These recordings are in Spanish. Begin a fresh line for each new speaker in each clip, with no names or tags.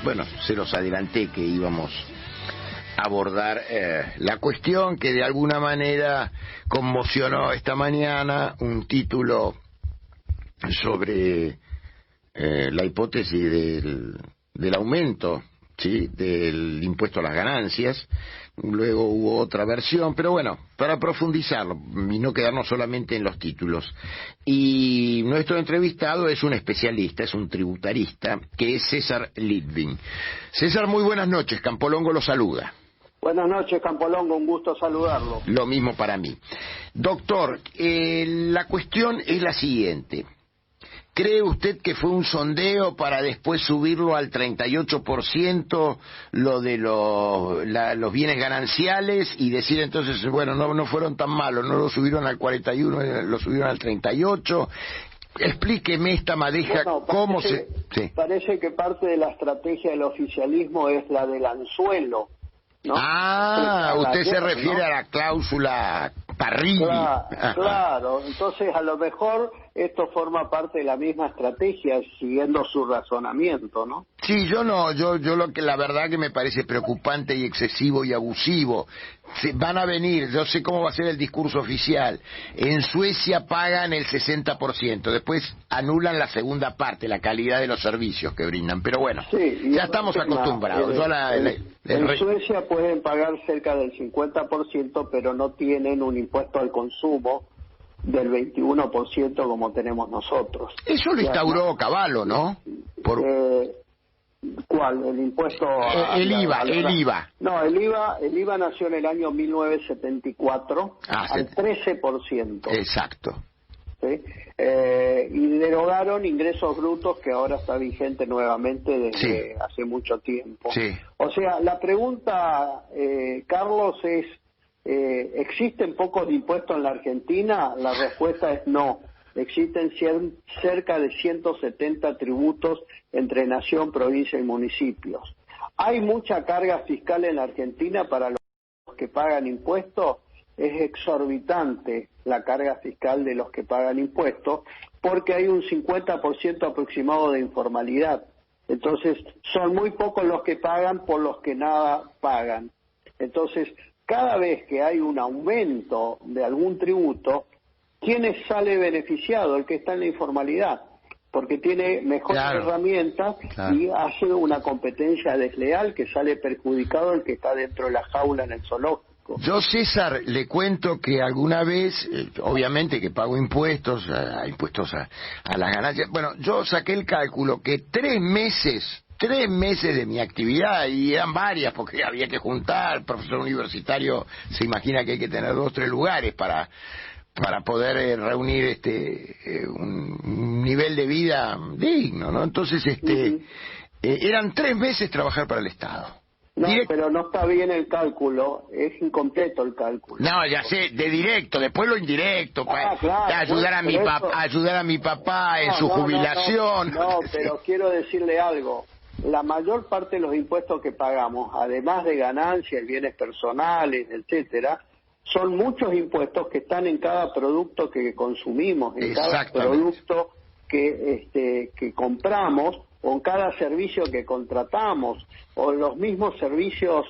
bueno, se los adelanté que íbamos a abordar la cuestión que de alguna manera conmocionó esta mañana, un título sobre la hipótesis del aumento, ¿sí?, del impuesto a las ganancias. Luego hubo otra versión, pero bueno, para profundizarlo y no quedarnos solamente en los títulos. Y nuestro entrevistado es un especialista, es un tributarista, que es César Litvin. César, muy buenas noches, Campolongo lo saluda.
Buenas noches, Campolongo, un gusto saludarlo.
Lo mismo para mí. Doctor, la cuestión es la siguiente. ¿Cree usted que fue un sondeo para después subirlo al 38% lo de los bienes gananciales y decir entonces, bueno, no fueron tan malos, no lo subieron al 41, lo subieron al 38? Explíqueme esta madeja,
bueno,
cómo se... Sí.
Parece que parte de la estrategia del oficialismo es la del anzuelo, ¿no?
Usted se refiere, ¿no?, a la cláusula Parrilli.
Claro, entonces a lo mejor esto forma parte de la misma estrategia, siguiendo su razonamiento, ¿no?
Sí, yo lo que la verdad que me parece preocupante y excesivo y abusivo. Van a venir, yo sé cómo va a ser el discurso oficial. En Suecia pagan el 60%, después anulan la segunda parte, la calidad de los servicios que brindan. Pero bueno,
sí,
ya estamos acostumbrados.
En Suecia pueden pagar cerca del 50%, pero no tienen un impuesto al consumo del 21% como tenemos nosotros.
Eso lo instauró Cavallo, ¿no?
¿Cuál? El impuesto
el IVA.
No, el IVA nació en el año 1974 al 13%.
Exacto.
¿Sí? Y derogaron ingresos brutos, que ahora está vigente nuevamente desde hace mucho tiempo. Sí. O sea, la pregunta, Carlos, es ¿existen pocos impuestos en la Argentina? La respuesta es no. Existen cerca de 170 tributos entre nación, provincia y municipios. ¿Hay mucha carga fiscal en la Argentina para los que pagan impuestos? Es exorbitante la carga fiscal de los que pagan impuestos, porque hay un 50% aproximado de informalidad. Entonces, son muy pocos los que pagan por los que nada pagan. Entonces, cada vez que hay un aumento de algún tributo, ¿quién sale beneficiado? El que está en la informalidad, porque tiene mejores herramientas y hace una competencia desleal, que sale perjudicado el que está dentro de la jaula en el zoológico.
Yo, César, le cuento que alguna vez, obviamente que pago impuestos, impuestos a las ganancias. Bueno, yo saqué el cálculo que 3 meses de mi actividad, y eran varias porque había que juntar, profesor universitario se imagina que hay que tener 2 o 3 lugares para poder reunir un nivel de vida digno, ¿no? Entonces eran 3 meses trabajar para el Estado.
No, pero no está bien el cálculo, es incompleto el cálculo.
No, ya sé, de directo, después lo indirecto, ayudar a mi papá en su jubilación.
No, pero quiero decirle algo. La mayor parte de los impuestos que pagamos, además de ganancias, bienes personales, etcétera, son muchos impuestos que están en cada producto que consumimos, en cada producto que compramos, o en cada servicio que contratamos, o los mismos servicios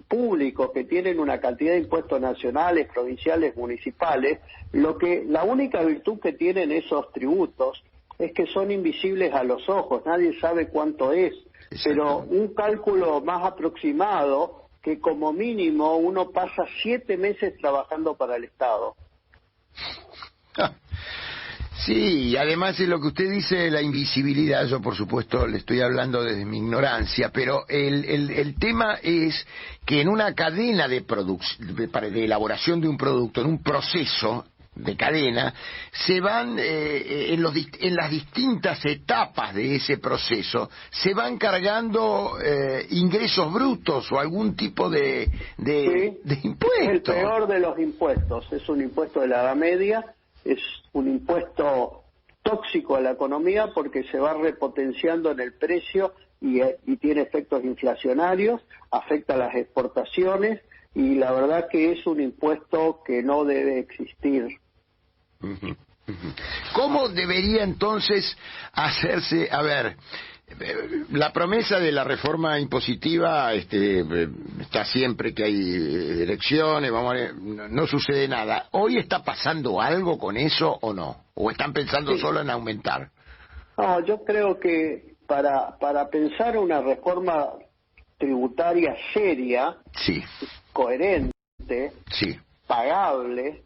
públicos que tienen una cantidad de impuestos nacionales, provinciales, municipales. La única virtud que tienen esos tributos es que son invisibles a los ojos, nadie sabe cuánto es, pero un cálculo más aproximado, que como mínimo uno pasa 7 meses trabajando para el Estado.
Sí, y además de lo que usted dice de la invisibilidad, yo por supuesto le estoy hablando desde mi ignorancia, pero el tema es que en una cadena de elaboración de un producto, en un proceso de cadena, se van en las distintas etapas de ese proceso, se van cargando ingresos brutos o algún tipo de impuesto.
Es el peor de los impuestos, es un impuesto de la Edad Media, es un impuesto tóxico a la economía porque se va repotenciando en el precio y tiene efectos inflacionarios, afecta a las exportaciones, y la verdad que es un impuesto que no debe existir.
¿Cómo debería entonces hacerse? A ver, La promesa de la reforma impositiva está siempre que hay elecciones, no sucede nada. ¿Hoy está pasando algo con eso o no? ¿O están pensando solo en aumentar?
No, yo creo que para pensar una reforma tributaria seria, coherente, pagable,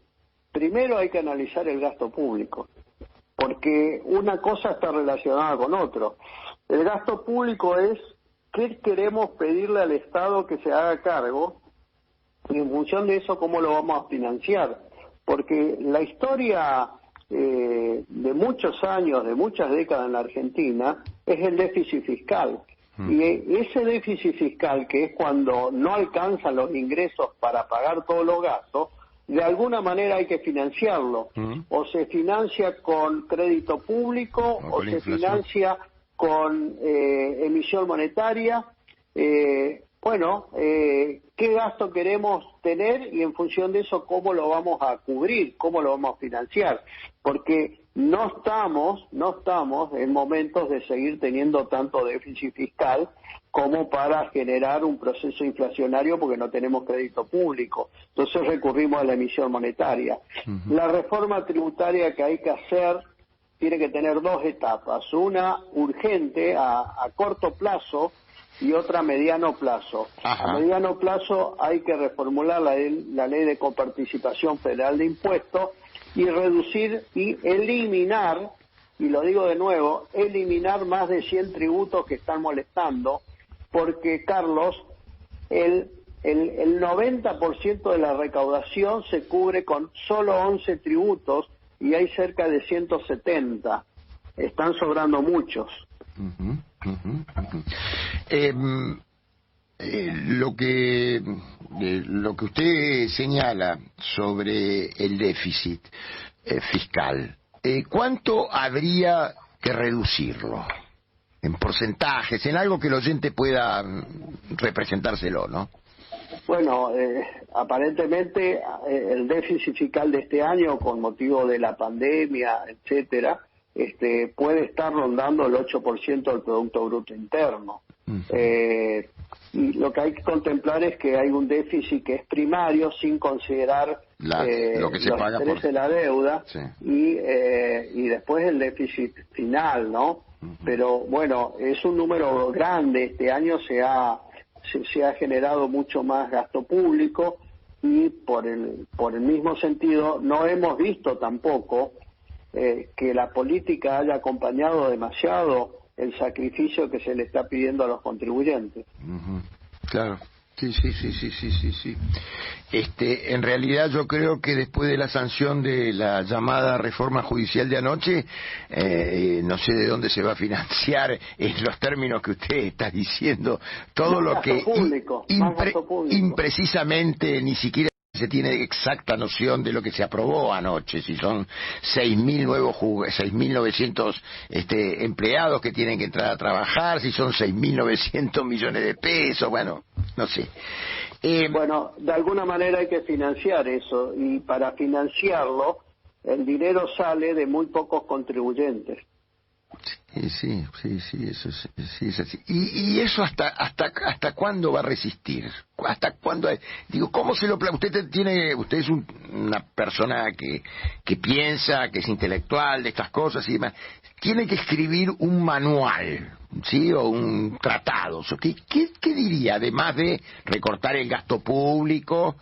primero hay que analizar el gasto público, porque una cosa está relacionada con otro. El gasto público es qué queremos pedirle al Estado que se haga cargo, y en función de eso cómo lo vamos a financiar, porque la historia de muchos años, de muchas décadas en la Argentina, es el déficit fiscal. Y ese déficit fiscal, que es cuando no alcanzan los ingresos para pagar todos los gastos, de alguna manera hay que financiarlo. O se financia con crédito público, o se financia con emisión monetaria. ¿Qué gasto queremos tener? Y en función de eso, ¿cómo lo vamos a cubrir? ¿Cómo lo vamos a financiar? Porque no estamos en momentos de seguir teniendo tanto déficit fiscal como para generar un proceso inflacionario, porque no tenemos crédito público. Entonces recurrimos a la emisión monetaria. La reforma tributaria que hay que hacer tiene que tener dos etapas, una urgente a corto plazo y otra a mediano plazo. A mediano plazo hay que reformular la ley de coparticipación federal de impuestos y reducir y eliminar, y lo digo de nuevo, eliminar más de 100 tributos que están molestando, porque, Carlos, el 90% de la recaudación se cubre con solo 11 tributos y hay cerca de 170. Están sobrando muchos.
Lo que usted señala sobre el déficit fiscal, ¿cuánto habría que reducirlo? En porcentajes, en algo que el oyente pueda representárselo, ¿no?
Bueno, aparentemente el déficit fiscal de este año, con motivo de la pandemia, etcétera, puede estar rondando el 8% del Producto Bruto Interno. Y lo que hay que contemplar es que hay un déficit que es primario, sin considerar
lo que se
los
paga
intereses de la deuda, y después el déficit final, ¿no? Pero bueno, es un número grande. Este año se ha generado mucho más gasto público, y por el mismo sentido no hemos visto tampoco que la política haya acompañado demasiado el sacrificio que se le está pidiendo a los contribuyentes.
Claro, sí. En realidad yo creo que después de la sanción de la llamada reforma judicial de anoche, no sé de dónde se va a financiar en los términos que usted está diciendo, todo lo que imprecisamente ni siquiera se tiene exacta noción de lo que se aprobó anoche, si son 6.900 empleados que tienen que entrar a trabajar, si son 6.900 millones de pesos, bueno, no sé.
Bueno, de alguna manera hay que financiar eso, y para financiarlo el dinero sale de muy pocos contribuyentes.
Sí, eso es así. ¿Y eso hasta cuándo va a resistir? ¿Hasta cuándo? Digo, ¿cómo se lo plantea? Usted es una persona que piensa, que es intelectual de estas cosas y demás. Tiene que escribir un manual, ¿sí? O un tratado. ¿Qué diría? Además de recortar el gasto público,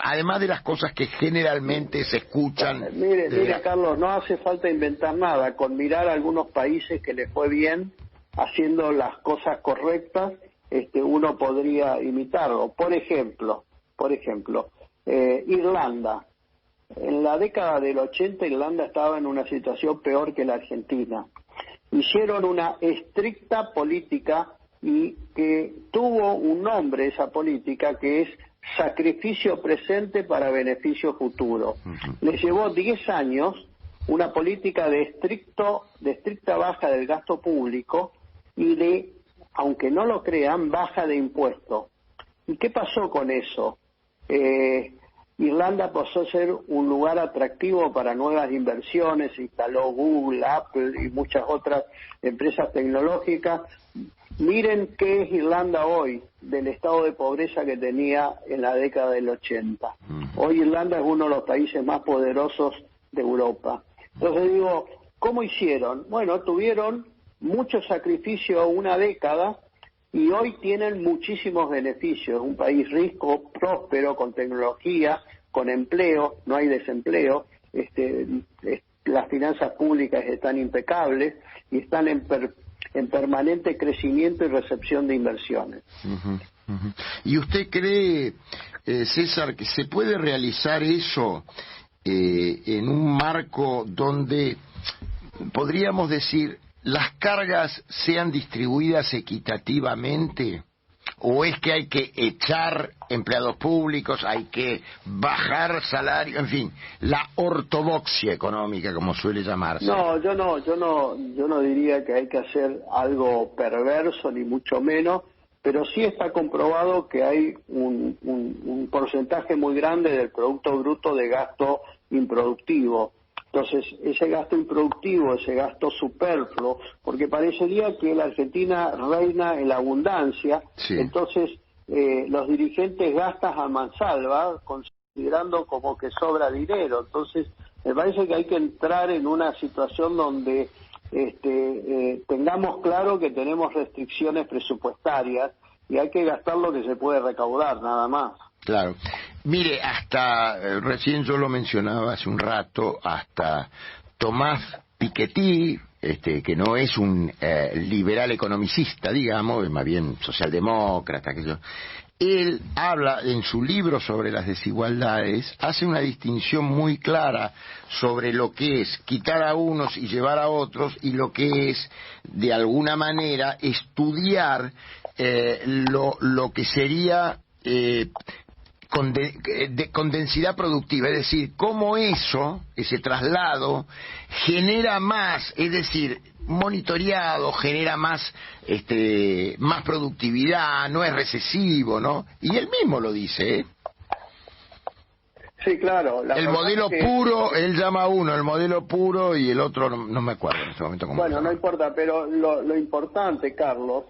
además de las cosas que generalmente se escuchan.
Mire, Carlos, no hace falta inventar nada. Con mirar a algunos países que les fue bien haciendo las cosas correctas, uno podría imitarlo. Por ejemplo, Irlanda. En la década del 80 Irlanda estaba en una situación peor que la Argentina. Hicieron una estricta política, y que tuvo un nombre esa política, que es sacrificio presente para beneficio futuro. Les llevó 10 años una política de estricta baja del gasto público y de, aunque no lo crean, baja de impuestos. ¿Y qué pasó con eso? Irlanda pasó a ser un lugar atractivo para nuevas inversiones, se instaló Google, Apple y muchas otras empresas tecnológicas. Miren qué es Irlanda hoy, del estado de pobreza que tenía en la década del 80. Hoy Irlanda es uno de los países más poderosos de Europa. Entonces digo, ¿cómo hicieron? Bueno, tuvieron mucho sacrificio una década y hoy tienen muchísimos beneficios. Un país rico, próspero, con tecnología, con empleo, no hay desempleo, las finanzas públicas están impecables y están en permanente crecimiento y recepción de inversiones.
¿Y usted cree, César, que se puede realizar eso en un marco donde, podríamos decir, las cargas sean distribuidas equitativamente? ¿O es que hay que echar empleados públicos, hay que bajar salario, en fin, la ortodoxia económica, como suele llamarse?
No, yo no diría que hay que hacer algo perverso, ni mucho menos, pero sí está comprobado que hay un porcentaje muy grande del Producto Bruto de gasto improductivo. Entonces, ese gasto improductivo, ese gasto superfluo, porque parecería que la Argentina reina en la abundancia, sí. Entonces los dirigentes gastan a mansalva, considerando como que sobra dinero. Entonces, me parece que hay que entrar en una situación donde tengamos claro que tenemos restricciones presupuestarias y hay que gastar lo que se puede recaudar, nada más.
Claro. Mire, hasta, recién yo lo mencionaba hace un rato, hasta Tomás Piketty, que no es un liberal economicista, digamos, es más bien socialdemócrata, él habla en su libro sobre las desigualdades, hace una distinción muy clara sobre lo que es quitar a unos y llevar a otros, y lo que es, de alguna manera, estudiar lo que sería con densidad productiva, es decir, cómo ese traslado genera más, es decir, monitoreado, genera más productividad, no es recesivo, ¿no? Y él mismo lo dice, ¿eh?
Sí, claro.
El modelo puro, él llama a uno el modelo puro y el otro no me acuerdo en este momento cómo se llama.
No importa, pero lo importante, Carlos,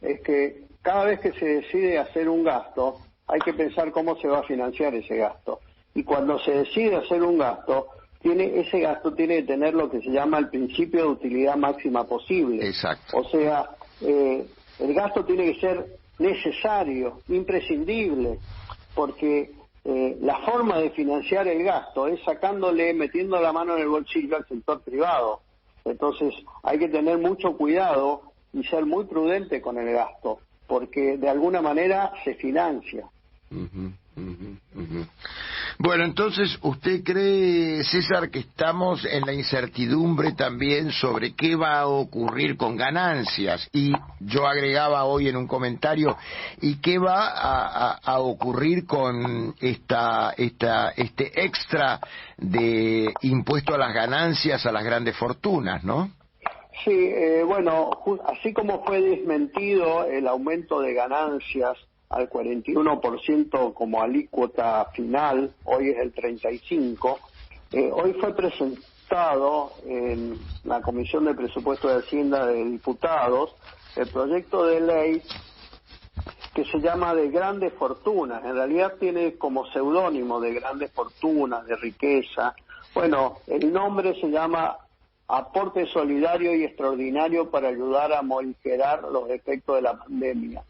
es que cada vez que se decide hacer un gasto, hay que pensar cómo se va a financiar ese gasto. Y cuando se decide hacer un gasto, ese gasto tiene que tener lo que se llama el principio de utilidad máxima posible.
Exacto.
O sea, el gasto tiene que ser necesario, imprescindible, porque la forma de financiar el gasto es metiendo la mano en el bolsillo al sector privado. Entonces, hay que tener mucho cuidado y ser muy prudente con el gasto, porque de alguna manera se financia.
Bueno, entonces, ¿usted cree, César, que estamos en la incertidumbre también sobre qué va a ocurrir con ganancias? Y yo agregaba hoy en un comentario, ¿y qué va a ocurrir con este extra de impuesto a las ganancias a las grandes fortunas, ¿no?
Sí, así como fue desmentido el aumento de ganancias al 41% como alícuota final, hoy es el 35%, hoy fue presentado en la Comisión de Presupuesto de Hacienda de Diputados el proyecto de ley que se llama de grandes fortunas. En realidad tiene como seudónimo de grandes fortunas, de riqueza. Bueno, el nombre se llama Aporte Solidario y Extraordinario para ayudar a morigerar los efectos de la pandemia.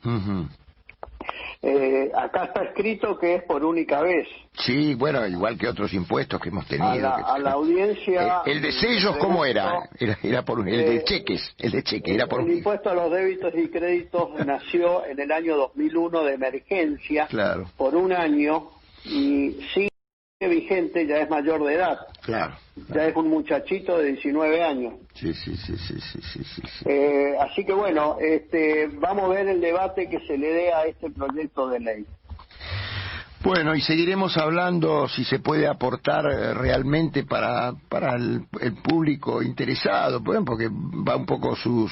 Acá está escrito que es por única vez.
Sí, bueno, igual que otros impuestos que hemos tenido.
A la audiencia...
¿El de sellos cómo era? Era por el de cheques, era por...
El impuesto a los débitos y créditos nació en el año 2001 de emergencia,
claro,
por un año, y sigue vigente, ya es mayor de edad.
Claro.
Ya es un muchachito de 19 años.
Sí.
Así que bueno, vamos a ver el debate que se le dé a este proyecto de ley.
Bueno, y seguiremos hablando si se puede aportar realmente para el público interesado, porque va un poco su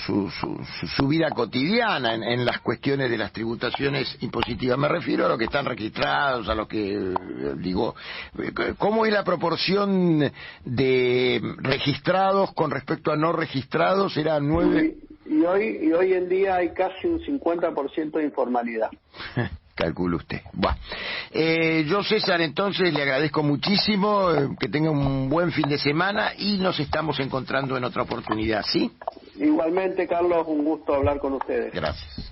vida cotidiana en las cuestiones de las tributaciones impositivas. Me refiero a los que están registrados, a los que, digo, ¿cómo es la proporción de registrados con respecto a no registrados? ¿Era 9?
Y hoy en día hay casi un 50% de informalidad.
Calcule usted. Bueno. Yo, César, entonces le agradezco muchísimo, que tenga un buen fin de semana y nos estamos encontrando en otra oportunidad, ¿sí?
Igualmente, Carlos, un gusto hablar con ustedes.
Gracias.